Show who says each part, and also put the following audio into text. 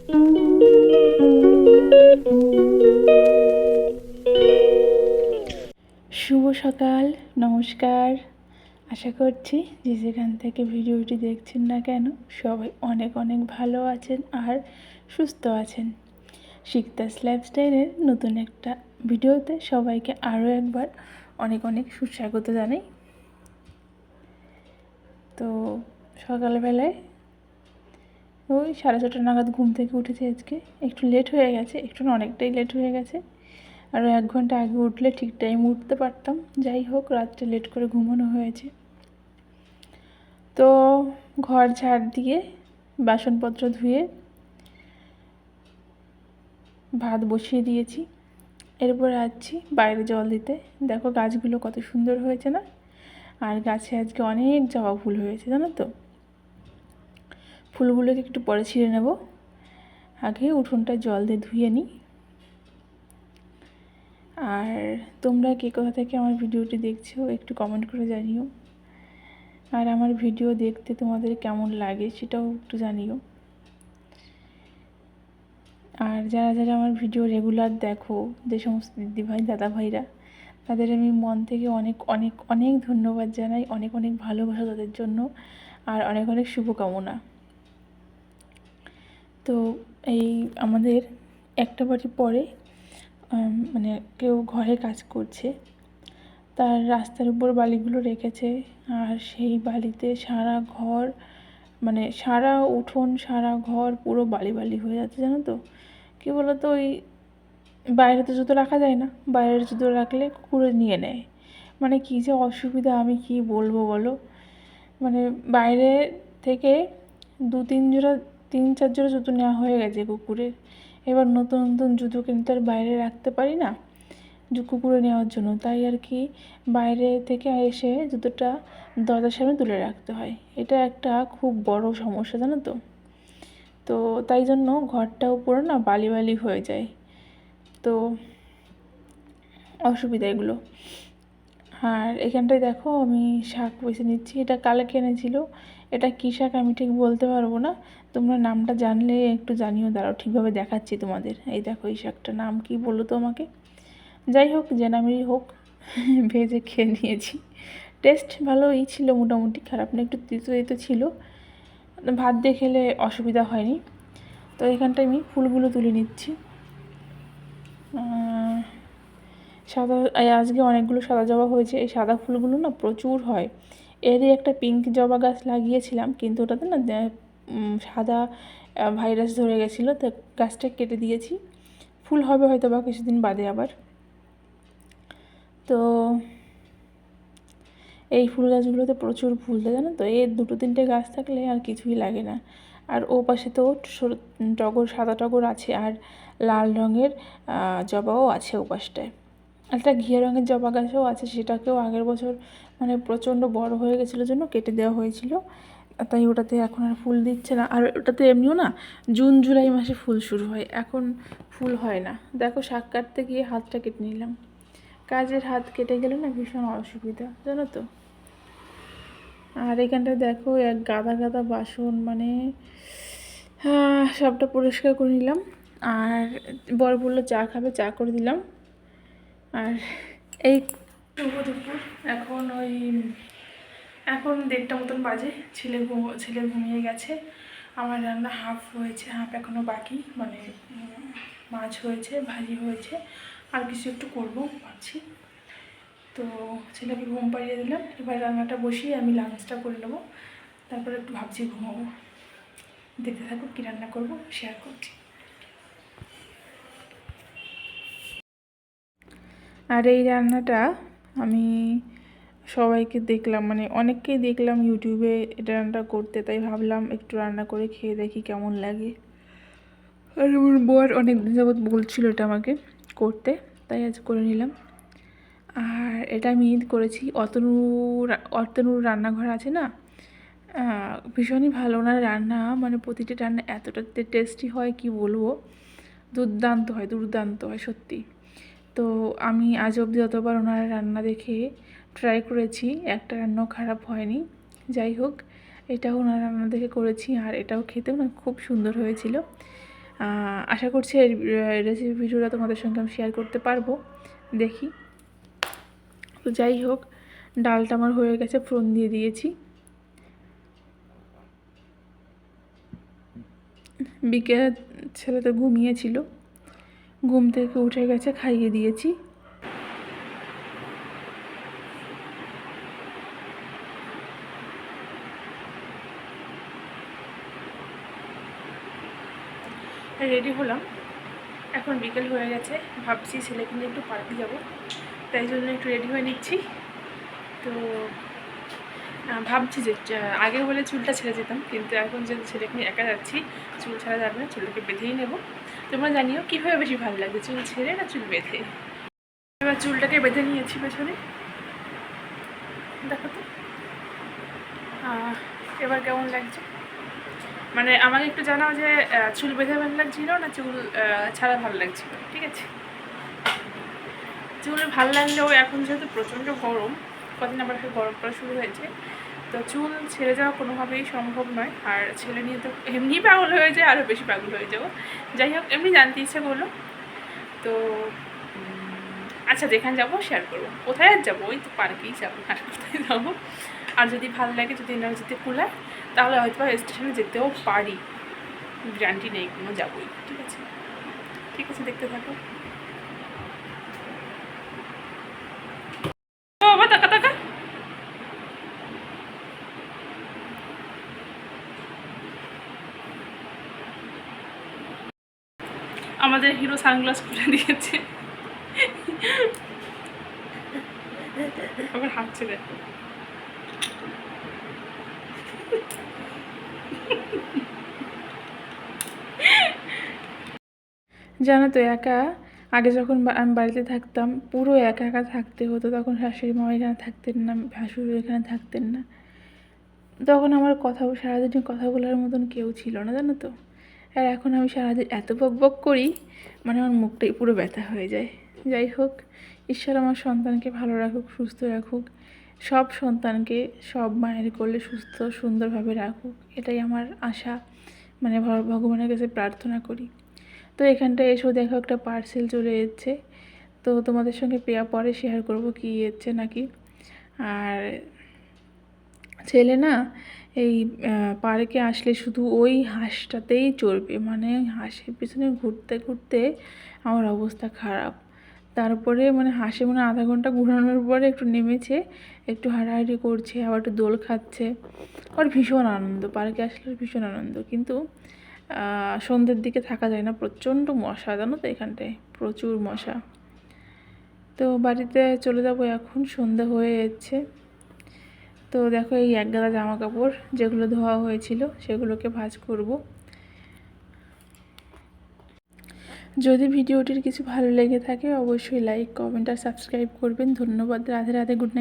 Speaker 1: শুভ সকাল, নমস্কার। আশা করছি যে যেখান থেকে ভিডিওটি দেখছেন না কেন সবাই অনেক অনেক ভালো আছেন আর সুস্থ আছেন। শিকদাস লাইফস্টাইলের নতুন একটা ভিডিওতে সবাইকে আরও একবার অনেক অনেক সুস্বাগত জানাই। তো সকালবেলায় ওই 6:30 নাগাদ ঘুম থেকে উঠেছি। আজকে একটু লেট হয়ে গেছে, একটু না অনেকটাই লেট হয়ে গেছে। আরও 1 ঘন্টা আগে উঠলে ঠিক টাইম উঠতে পারতাম। যাই হোক, রাত্রে লেট করে ঘুমানো হয়েছে। তো ঘর ঝাড় দিয়ে বাসনপত্র ধুয়ে ভাত বসিয়ে দিয়েছি। এরপর যাচ্ছি বাইরে জল দিতে। দেখো গাছগুলো কত সুন্দর হয়েছে না? আর গাছে আজকে অনেক জবা ফুল হয়েছে, জানো তো। ফুলগুলোকে একটু পরে ছিঁড়ে নেব, আগে উঠোনটা জল দিয়ে ধুয়ে নিই। আর তোমরা কে কোথা থেকে আমার ভিডিওটি দেখছো একটু কমেন্ট করে জানিও। আর আমার ভিডিও দেখতে তোমাদের কেমন লাগে সেটাও একটু জানিও। আর যারা যারা আমার ভিডিও রেগুলার দেখো, যে সমস্ত দিদিভাই দাদাভাইরা, তাদের আমি মন থেকে অনেক অনেক অনেক ধন্যবাদ জানাই, অনেক অনেক ভালোবাসা তাদের জন্য, আর অনেক অনেক শুভকামনা। তো এই আমাদের একটা বাড়ি পরে মানে কেউ ঘরে কাজ করছে, তার রাস্তার উপর বালিগুলো রেখেছে, আর সেই বালিতে সারা ঘর, মানে সারা উঠোন সারা ঘর পুরো বালি বালি হয়ে যাচ্ছে, জানো তো। কী বলো তো, ওই বাইরে তো জুতো রাখা যায় না, বাইরের জুতো রাখলে কুকুরে নিয়ে নেয়। মানে কী যে অসুবিধা, আমি কি বলবো বলো। মানে বাইরে থেকে 2-3 জোড়া 3-4 জোড়া জুতো নেওয়া হয়ে গেছে কুকুরের। এবার নতুন নতুন জুতো কিন্তু আর বাইরে রাখতে পারি না কুকুরে নেওয়ার জন্য, তাই আর কি বাইরে থেকে এসে জুতোটা দরজার সামনে তুলে রাখতে হয়। এটা একটা খুব বড় সমস্যা, জানো তো। তো তাই জন্য ঘরটাও পুরো না বালি বালি হয়ে যায়। তো অসুবিধা এগুলো। আর এখানটায় দেখো আমি শাক বেছে নিচ্ছি। এটা কালকে এনেছিল। এটা কী শাক আমি ঠিক বলতে পারবো না, তোমরা নামটা জানলে একটু জানিও। দাঁড়াও, ঠিকভাবে দেখাচ্ছি তোমাদের। এই দেখো, এই শাকটার নাম কি বলো তো আমাকে। যাই হোক, যে নামেরই হোক, ভেজে খেয়ে নিয়েছি। টেস্ট ভালোই ছিল মোটামুটি, খারাপ না, একটু তিতো তিতো ছিল। ভাত দিয়ে খেলে অসুবিধা হয়নি। তো এখানটায় আমি ফুলগুলো তুলে নিচ্ছি। সাদা, আজকে অনেকগুলো সাদা জবা হয়েছে। এই সাদা ফুলগুলো না প্রচুর হয়। এরই একটা পিঙ্ক জবা গাছ লাগিয়েছিলাম, কিন্তু ওটাতে না সাদা ভাইরাস ধরে গেছিলো, তো গাছটা কেটে দিয়েছি। ফুল হবে হয়তো বা কিছুদিন বাদে আবার। তো এই ফুল গাছগুলোতে প্রচুর ফুল দেয়, জানো তো। এর 2-3টে গাছ থাকলে আর কিছুই লাগে না। আর ও পাশে তো টগর, সাদা টগর আছে, আর লাল রঙের জবাও আছে ও পাশটায়। একটা ঘিয়া রঙের জবা গাছও আছে, সেটাকেও আগের বছর মানে প্রচণ্ড বড় হয়ে গেছিলো জন্য কেটে দেওয়া হয়েছিল, তাই ওটাতে এখন আর ফুল দিচ্ছে না। আর ওটাতে এমনিও না জুন জুলাই মাসে ফুল শুরু হয়, এখন ফুল হয় না। দেখো, শাক কাটতে গিয়ে হাতটা কেটে নিলাম। কাজের হাত কেটে গেলে না ভীষণ অসুবিধা, জানো তো। আর এখানটায় দেখো এক গাদা গাদা বাসন, মানে সবটা পরিষ্কার করে নিলাম। আর বর বললো চা খাবে, চা করে দিলাম। আর এই দুপুর এখন ওই 1:30 মতন বাজে। ছেলে ঘুমিয়ে গেছে। আমার রান্না হাফ হয়েছে, হাফ এখনও বাকি। মানে মাছ হয়েছে, ভাজি হয়েছে, আর কিছু একটু করবো ভাবছি। তো ছেলেকে ঘুম পাড়িয়ে দিলাম। এবার রান্নাটা বসিয়ে আমি লাঞ্চটা করে নেবো, তারপরে একটু ভাবছি ঘুমাবো। দেখতে থাকো কী রান্না করবো, শেয়ার করছি। আর এই রান্নাটা আমি সবাইকে দেখলাম, মানে অনেককেই দেখলাম ইউটিউবে এটা রান্না করতে, তাই ভাবলাম একটু রান্না করে খেয়ে দেখি কেমন লাগে। আর আমার বর অনেক দিন যাবৎ বলছিল এটা আমাকে করতে, তাই আজ করে নিলাম। আর এটা আমি করেছি অতনুর রান্নাঘর আছে না, ভীষণই ভালো ওনার রান্না। মানে প্রতিটি রান্না এতটা টেস্টি হয় কি বলবো, দুর্দান্ত হয় সত্যি। তো আমি আজ অবধি যতবার ওনার রান্না দেখে ট্রাই করেছি, একটা রান্নাও খারাপ হয়নি। যাই হোক, এটাও ওনার রান্না দেখে করেছি, আর এটাও খেতেও না খুব সুন্দর হয়েছিল। আশা করছি এই রেসিপি ভিডিওটা তোমাদের সঙ্গে আমি শেয়ার করতে পারবো, দেখি। তো যাই হোক, ডালটা আমার হয়ে গেছে, ফোড়ন দিয়ে দিয়েছি। বিকেল ছেলে তো ঘুমিয়েছিল, ঘুম থেকে উঠে গেছে, খাইয়ে দিয়েছি। রেডি হলাম, এখন বিকেল হয়ে গেছে, ভাবছি ছেলেকে নিয়ে একটু পার্কে যাব, তাই জন্য একটু রেডি হয়ে নিচ্ছি। তো ভাবছি যে আগে হলে চুলটা ছেড়ে যেতাম, কিন্তু এখন যেহেতু ছেলেকে নিয়ে একা যাচ্ছি, চুল ছাড়া যাবে না, চুলটাকে বেঁধেই নেব। তোমরা জানিও কীভাবে বেশি ভালো লাগে, চুল ছেড়ে না চুল বেঁধে। এবার চুলটাকে বেঁধে নিয়েছি পেছনে, দেখো তো এবার কেমন লাগছে। মানে আমাকে একটু জানাও যে চুল বেঁধে ভালো লাগছিল না চুল ছাড়া ভালো লাগছিল, ঠিক আছে? চুল ভালো লাগলেও এখন যেহেতু প্রচণ্ড গরম, কদিন আবার গরম পড়া শুরু হয়েছে, তো চুল ছেড়ে যাওয়া কোনোভাবেই সম্ভব নয়। আর ছেলে নিয়ে তো এমনি পাগল হয়ে যায়, আরও বেশি পাগল হয়ে যাবো। যাই হোক, এমনি জানতে ইচ্ছে করলো। তো আচ্ছা, যেখানে যাবো শেয়ার করবো। কোথায় আর যাবো, ওই তো পার্কেই যাবো, আর কোথায় যাবো। আর যদি ভালো লাগে, যদি এনার্জিতে কুলায়, তাহলে হয়তো স্টেশনে যেতেও পারি, গ্যারান্টি নেই কোনো, যাবোই। ঠিক আছে, ঠিক আছে, দেখতে থাকো। বাবা টাকা টাকা, আমাদের হিরো সানগ্লাস খুলে দিয়েছে, আবার হাঁটছে দেখো। জানো তো, আগে যখন আমি বাড়িতে থাকতাম, পুরো একা একা থাকতে হতো। তখন শাশুড়ি মা এখানে থাকতেন না, ভাসুর এখানে থাকতেন না। তখন আমার সারাদিন কথা বলার মতন কেউ ছিল না, জানো তো। আর এখন আমি সারাদিন এত বক বক করি, মানে আমার মুখটাই পুরো ব্যথা হয়ে যায়। যাই হোক, ঈশ্বর আমার সন্তানকে ভালো রাখুক, সুস্থ রাখুক, সব সন্তানকে সব মায়ের কোলে সুস্থ সুন্দরভাবে রাখুক, এটাই আমার আশা, মানে ভগবানের কাছে প্রার্থনা করি। তো এখানটায় এসেও দেখো একটা পার্সেল চলে এসেছে, তো তোমাদের সঙ্গে পরে শেয়ার করব কী এসেছে নাকি। আর ছেলে না এই পার্কে আসলে শুধু ওই হাঁসটাতেই চড়বে, মানে হাঁসের পিছনে ঘুরতে ঘুরতে আমার অবস্থা খারাপ। তারপরে মানে হাঁসে মানে আধা ঘন্টা ঘোরানোর পরে একটু নেমেছে, একটু হাঁটাহাঁটি করছে, আবার একটু দোল খাচ্ছে। ওর ভীষণ আনন্দ, পার্কে আসলে ভীষণ আনন্দ। কিন্তু সন্ধ্যের দিকে থাকা যায় না, প্রচণ্ড মশা, জানো তো এখানটায় প্রচুর মশা। তো বাড়িতে চলে যাব এখন, সন্ধ্যা হয়ে যাচ্ছে। তো দেখো, এই এক গাদা জামা কাপড় যেগুলো ধোয়া হয়েছিল সেগুলোকে ভাঁজ করব। যদি ভিডিওটির কিছু ভালো লেগে থাকে, অবশ্যই লাইক, কমেন্ট আর সাবস্ক্রাইব করবেন। ধন্যবাদ। Radhe Radhe, good night.